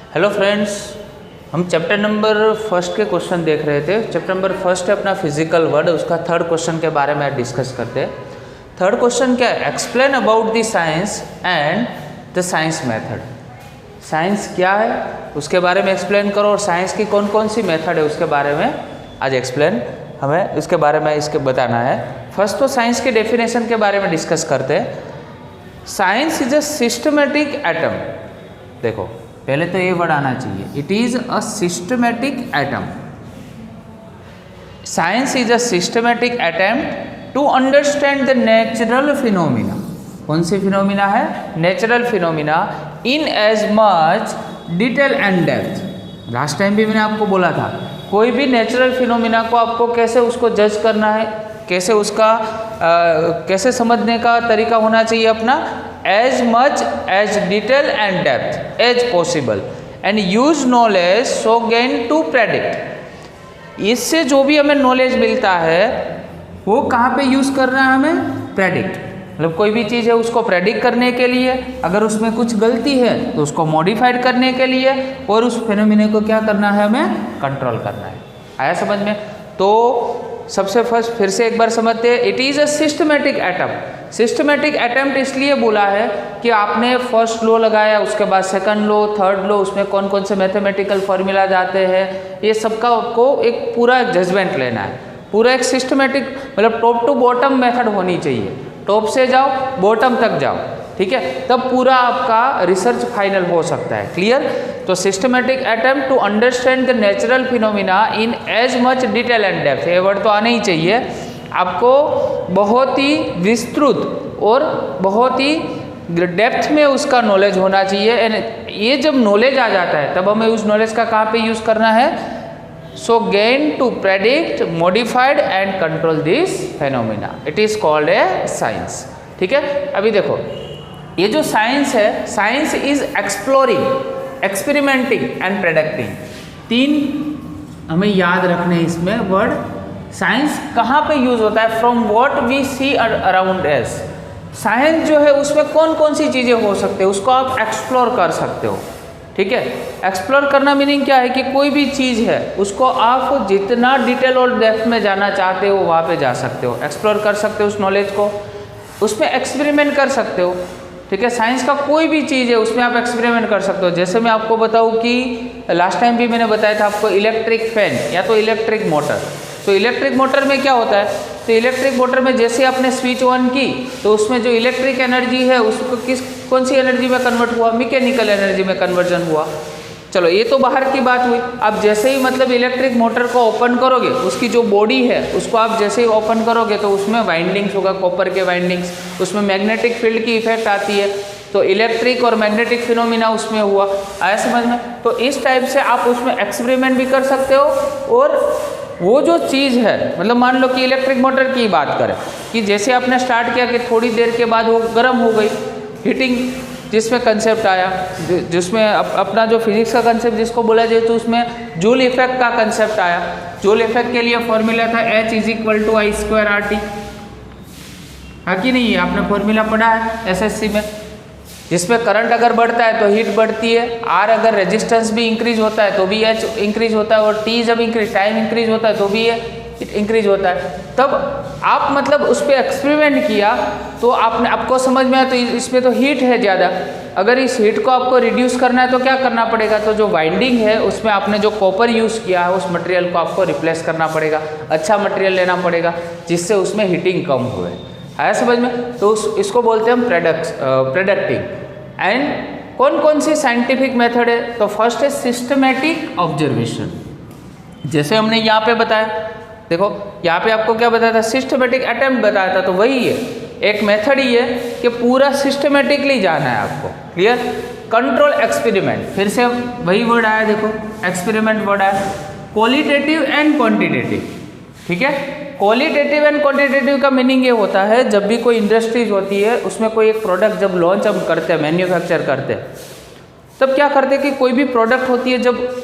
Hello friends, हम chapter number first के question देख रहे थे। चैप्टर नंबर फर्स्ट है अपना फिजिकल वर्ल्ड, उसका थर्ड क्वेश्चन के बारे में डिस्कस करते हैं। थर्ड क्वेश्चन क्या है? Explain about the science and the science method. Science क्या है उसके बारे में एक्सप्लेन करो, और साइंस की कौन कौन सी मेथड है उसके बारे में आज एक्सप्लेन हमें इसके बारे में इसके बताना है। फर्स्ट तो साइंस के डेफिनेशन के बारे में डिस्कस करते हैं। Science is a systematic atom. देखो पहले तो ये वर्ड आना चाहिए, it is a systematic atom. Science is a systematic attempt to understand the natural phenomena. कौन सी फिनोमिना है? Natural phenomena in as much detail and depth. Last time भी मैंने आपको बोला था, कोई भी नेचुरल फिनोमिना को आपको कैसे उसको जज करना है, कैसे उसका कैसे समझने का तरीका होना चाहिए अपना, as much as detail and depth as possible and use knowledge so gain to predict. इससे जो भी हमें नॉलेज मिलता है वो कहाँ पे यूज़ करना है हमें? प्रेडिक्ट। मतलब कोई भी चीज़ है उसको प्रेडिक्ट करने के लिए, अगर उसमें कुछ गलती है तो उसको मॉडिफाइड करने के लिए, और उस फिनोमिना को क्या करना है? हमें कंट्रोल करना है। आया समझ में? तो सबसे फर्स्ट फिर से एक बार समझते हैं, it is a systematic atom. Systematic attempt इसलिए बोला है कि आपने फर्स्ट लॉ लगाया, उसके बाद सेकंड लॉ, थर्ड लॉ, उसमें कौन कौन से मैथमेटिकल फॉर्मूला आते हैं, ये सबका आपको एक पूरा जजमेंट लेना है। पूरा एक सिस्टमेटिक मतलब टॉप टू बॉटम मेथड होनी चाहिए। टॉप से जाओ बॉटम तक जाओ, ठीक है, तब पूरा आपका रिसर्च फाइनल हो सकता है। क्लियर? तो systematic attempt to understand the natural phenomena in as much detail and depth. ये वर्ड तो आना ही चाहिए आपको। बहुत ही विस्तृत और बहुत ही डेप्थ में उसका नॉलेज होना चाहिए। एंड ये जब नॉलेज आ जाता है तब हमें उस नॉलेज का कहाँ पे यूज़ करना है? So gain to predict, modified and control this phenomena, it is called a science. ठीक है, अभी देखो ये जो साइंस है, science is exploring, experimenting and predicting. तीन हमें याद रखने इसमें वर्ड। साइंस कहाँ पे यूज होता है? From what we see around us. Science जो है उसमें कौन कौन सी चीज़ें हो सकते हैं उसको आप एक्सप्लोर कर सकते हो। ठीक है, एक्सप्लोर करना मीनिंग क्या है कि कोई भी चीज़ है उसको आप जितना डिटेल और डेप्थ में जाना चाहते हो वहाँ पे जा सकते हो, एक्सप्लोर कर सकते हो उस नॉलेज को, उसमें एक्सपेरिमेंट कर सकते हो। ठीक है, साइंस का कोई भी चीज़ है उसमें आप एक्सपेरिमेंट कर सकते हो। जैसे मैं आपको बताऊँ कि लास्ट टाइम भी मैंने बताया था आपको, इलेक्ट्रिक फैन या तो इलेक्ट्रिक मोटर। तो इलेक्ट्रिक मोटर में क्या होता है? तो इलेक्ट्रिक मोटर में जैसे आपने स्विच ऑन की तो उसमें जो इलेक्ट्रिक एनर्जी है उसको कौन सी एनर्जी में कन्वर्ट हुआ? मैकेनिकल एनर्जी में कन्वर्जन हुआ। चलो ये तो बाहर की बात हुई। अब जैसे ही मतलब इलेक्ट्रिक मोटर को ओपन करोगे, उसकी जो बॉडी है उसको आप जैसे ही ओपन करोगे तो उसमें वाइंडिंग्स होगा, कॉपर के वाइंडिंग्स, उसमें मैग्नेटिक फील्ड की इफेक्ट आती है। तो इलेक्ट्रिक और मैग्नेटिक फिनोमिना उसमें हुआ। आया समझ में? तो इस टाइप से आप उसमें एक्सपेरिमेंट भी कर सकते हो। और वो जो चीज़ है, मतलब मान लो कि इलेक्ट्रिक मोटर की बात करें कि जैसे आपने स्टार्ट किया कि थोड़ी देर के बाद वो गर्म हो गई, हीटिंग जिसमें कंसेप्ट आया, जिसमें अपना जो फिजिक्स का कंसेप्ट जिसको बोला जाए तो उसमें जूल इफेक्ट का कंसेप्ट आया। जूल इफेक्ट के लिए फॉर्मूला था H = I² RT। हाँ कि नहीं? आपने फॉर्मूला पढ़ा है SSC में, जिसमें करंट अगर बढ़ता है तो हीट बढ़ती है, R अगर रेजिस्टेंस भी इंक्रीज होता है तो भी H इंक्रीज होता है, और T जब टाइम इंक्रीज होता है तो भी ये इंक्रीज होता है। तब आप मतलब उस पर एक्सपेरिमेंट किया तो आपको समझ में आया तो इसमें तो हीट है ज़्यादा। अगर इस हीट को आपको रिड्यूस करना है तो क्या करना पड़ेगा? तो जो वाइंडिंग है उसमें आपने जो कॉपर यूज़ किया है उस मटेरियल को आपको रिप्लेस करना पड़ेगा, अच्छा मटेरियल लेना पड़ेगा जिससे उसमें हीटिंग कम हुए। आया समझ में? तो इसको बोलते हैं हम प्रेडिक्टिंग। एंड कौन कौन सी साइंटिफिक मेथड है? तो फर्स्ट है सिस्टमेटिक ऑब्जर्वेशन। जैसे हमने यहाँ पे बताया, देखो यहाँ पे आपको क्या बताया था? सिस्टमेटिक अटेम्प्ट बताया था। तो वही है, एक मेथड ही है कि पूरा सिस्टमेटिकली जाना है आपको। क्लियर? कंट्रोल एक्सपेरिमेंट, फिर से वही वर्ड आया, देखो एक्सपेरिमेंट वर्ड आया। Qualitative and quantitative. ठीक है, क्वालिटेटिव एंड क्वांटिटेटिव का मीनिंग ये होता है जब भी कोई इंडस्ट्रीज होती है उसमें कोई एक प्रोडक्ट जब लॉन्च हम करते हैं, मैन्युफैक्चर करते हैं, तब क्या करते हैं कि कोई भी प्रोडक्ट होती है जब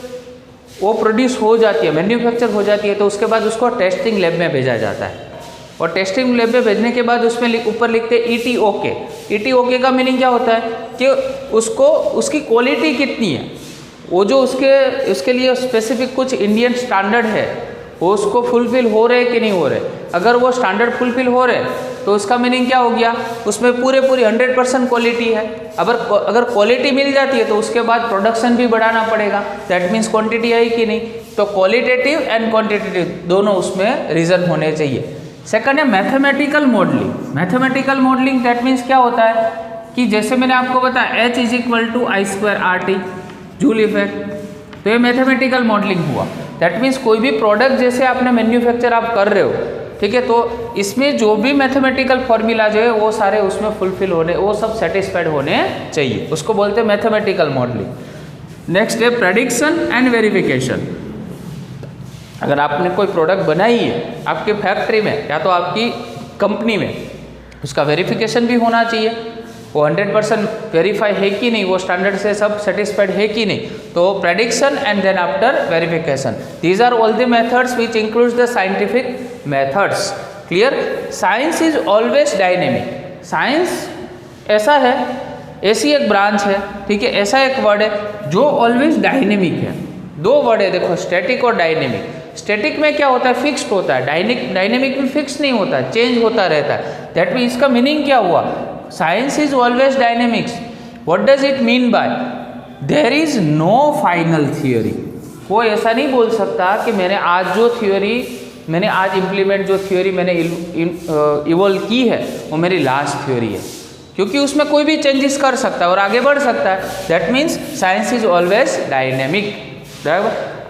वो प्रोड्यूस हो जाती है, मैन्युफैक्चर हो जाती है, तो उसके बाद उसको टेस्टिंग लैब में भेजा जाता है। और टेस्टिंग लैब में भेजने के बाद उसमें ऊपर लिखते हैं ETOK। ETOK का मीनिंग क्या होता है कि उसकी क्वालिटी कितनी है, वो जो उसके लिए स्पेसिफिक कुछ इंडियन स्टैंडर्ड है, वो उसको फुलफिल हो रहे कि नहीं हो रहे। अगर वो स्टैंडर्ड फुलफिल हो रहे तो उसका मीनिंग क्या हो गया, उसमें पूरी 100% क्वालिटी है। अगर क्वालिटी मिल जाती है तो उसके बाद प्रोडक्शन भी बढ़ाना पड़ेगा, दैट मीन्स क्वांटिटी है कि नहीं। तो क्वालिटेटिव एंड क्वांटिटेटिव दोनों उसमें रीजन होने चाहिए। सेकंड है mathematical modelling. Mathematical modelling that means क्या होता है कि जैसे मैंने आपको बताया H = I²RT जूल इफेक्ट, तो ये मैथमेटिकल मॉडलिंग हुआ। दैट मीन्स कोई भी प्रोडक्ट जैसे आपने मैन्युफैक्चर आप कर रहे हो, ठीक है, तो इसमें जो भी मैथमेटिकल फॉर्मूला जो है वो सारे उसमें फुलफिल होने, वो सब सेटिस्फाइड होने चाहिए, उसको बोलते हैं मैथमेटिकल मॉडलिंग। नेक्स्ट है प्रेडिक्शन एंड वेरिफिकेशन। अगर आपने कोई प्रोडक्ट बनाई है आपकी फैक्ट्री में या तो आपकी कंपनी में, उसका वेरिफिकेशन भी होना चाहिए, वो 100% वेरीफाई है कि नहीं, वो स्टैंडर्ड से सब सेटिस्फाइड है कि नहीं। तो prediction and then after verification, these are all the methods which includes the scientific methods. Clear. Science is always dynamic. Science ऐसा है, ऐसी एक ब्रांच है, ठीक है, ऐसा एक वर्ड है जो ऑलवेज डायनेमिक है। दो वर्ड है देखो, स्टैटिक और डायनेमिक। स्टैटिक में क्या होता है, फिक्स्ड होता है, डायनेमिक में फिक्स नहीं होता, चेंज होता रहता है। दैट मीन इसका मीनिंग क्या हुआ, science is always dynamics. What does it mean by, there is no final theory. कोई ऐसा नहीं बोल सकता कि मैंने आज इम्प्लीमेंट जो थियोरी मैंने इवॉल्व की है वो मेरी लास्ट थियोरी है, क्योंकि उसमें कोई भी चेंजेस कर सकता है और आगे बढ़ सकता है। That means science is always dynamic.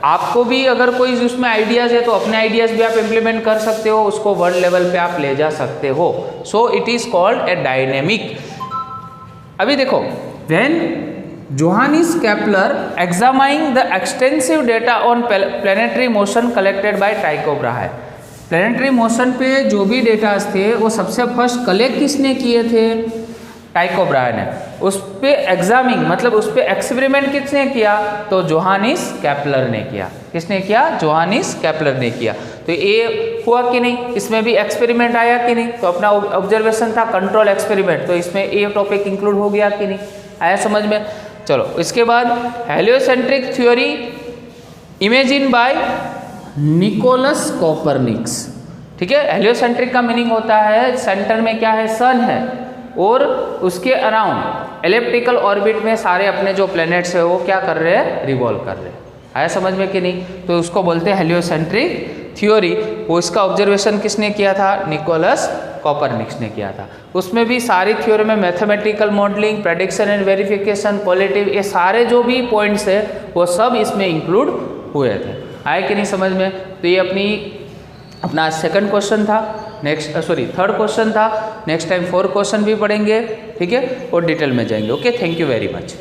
आपको भी अगर कोई उसमें आइडियाज़ है तो अपने आइडियाज़ भी आप इम्प्लीमेंट कर सकते हो, उसको वर्ल्ड लेवल पे आप ले जा सकते हो। So it is called a dynamic. अभी देखो, when Johannes Kepler examining the extensive data on planetary motion collected by Tycho Brahe, planetary motion पे जो भी डेटाज थे वो सबसे फर्स्ट कलेक्ट किसने किए थे, टाइको ब्राहे ने। उस पे एग्जामिंग मतलब उस पे एक्सपेरिमेंट किसने किया, तो जोहानिस केपलर ने किया। किसने किया, जोहानिस केपलर ने किया। तो ये हुआ कि नहीं, इसमें भी एक्सपेरिमेंट आया कि नहीं, तो अपना ऑब्जर्वेशन था कंट्रोल एक्सपेरिमेंट, तो इसमें ये टॉपिक इंक्लूड हो गया कि नहीं, आया समझ में। चलो इसके बाद heliocentric theory imagine by Nicholas Copernicus. ठीक है, हेलियोसेंट्रिक का मीनिंग होता है सेंटर में क्या है, सन है, और उसके अराउंड एलिप्टिकल ऑर्बिट में सारे अपने जो प्लैनेट्स है वो क्या कर रहे हैं, रिवॉल्व कर रहे हैं। आया समझ में कि नहीं, तो उसको बोलते हैं हेलियोसेंट्रिक थ्योरी। वो इसका ऑब्जर्वेशन किसने किया था, निकोलस कोपरनिकस ने किया था। उसमें भी सारी थ्योरी में mathematical modelling, prediction and verification, qualitative, ये सारे जो भी पॉइंट्स है वो सब इसमें इंक्लूड हुए थे। आए कि नहीं समझ में। तो ये अपना सेकंड क्वेश्चन था, थर्ड क्वेश्चन था। नेक्स्ट टाइम 4 क्वेश्चन भी पढ़ेंगे, ठीक है, और डिटेल में जाएंगे। Okay, thank you very much.